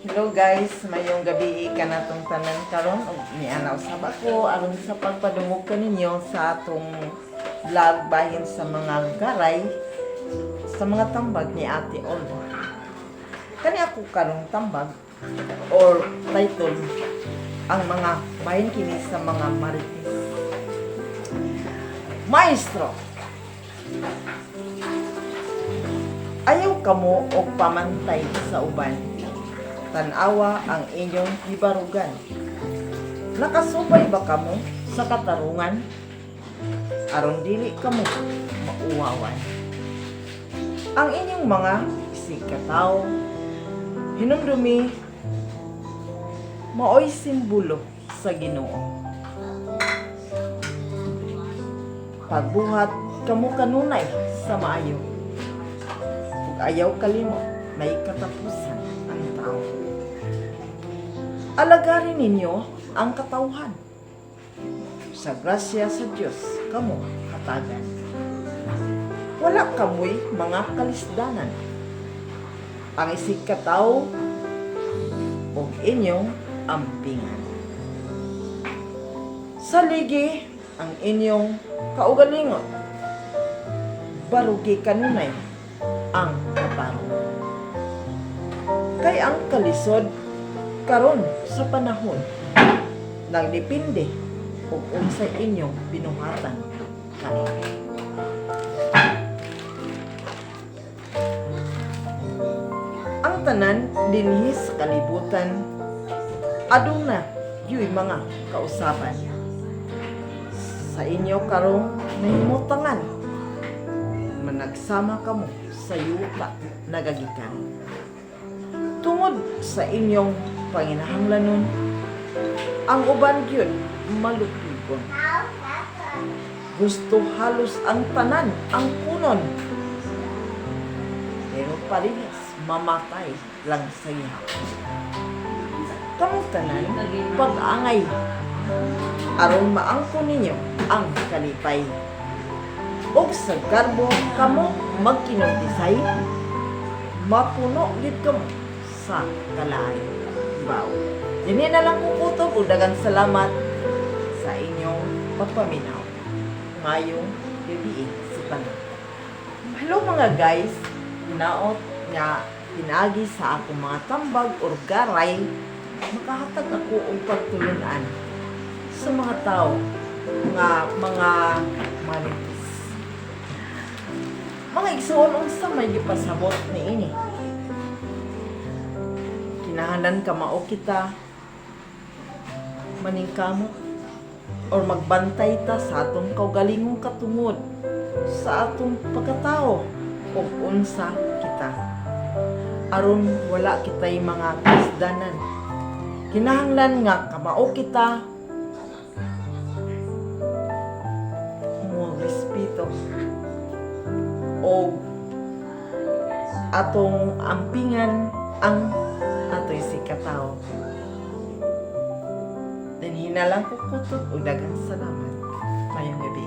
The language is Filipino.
Hello guys, mayong gabi ka na itong tanan karon ug nianaw sab ako aron sa pagpadungog kaninyo sa atong vlog bahin sa mga garay sa mga tambag ni Ate Olga. Kani ako karong tambag or title ang mga bahin kini sa mga marites. Maestro, ayaw kamo og pamantay sa uban. Tanawa ang inyong ibarugan. Nakasubay ba kamo sa katarungan? Aron dili kamo mauwawan. Ang inyong mga sikataw, hinumdumi, maoy simbolo sa Ginoo. Pagbuhat kamo kanunay sa maayo. Ug ayaw kalimo may katapusan ang tao. Alagarin ninyo ang katawhan. Sa grasya sa Diyos, kamo katagan. Wala kamoy mga kalisdanan. Ang isig kataw o inyong ampingan. Sa ligi ang inyong kaugalingon. Barugi kanunay ang katarong. Kay ang kalisod karon sa panahon nagdepende kung unsay inyong binuhatan karon. Ang tanan dinhi sa kalibutan aduna yuy mga kausapan. Sa inyo karong nahimutangan managsama kamo sa yuta nagagikan. Tungod sa inyong panginahanglanon, ang uban gyud malutugon. Gusto halos ang tanan ang kunon. Pero parehas mamatay lang sa iha. Kamong tanan pag-angay aron maangkon ninyo ang kalipay. Og sa garbo kamo magkinuntisay, mapuno gid kamo sa kalaay. Bao. Dini na lang kukutob ug daghang salamat sa inyong pagpaminaw. Ngayong gabi sa tanan. Hello mga guys, hinaot nga pinagi sa akong mga tambag or garay, makahatag ako og pagtulunan sa mga tao nga mga marites. Mga igsoon unsa may gipasabot niini. Kinahanglan ka mao kita maningkamot or magbantay ta sa atong kaugalingong katungod sa atong pagkatao ug unsa kita aron wala kitay mga kasdanan. Kinahanglan nga kamao kita mo respeto o atong ampingan ang ato'y sikataw. Then hinalang ko kutot o dagang salamat. Mayong gabi.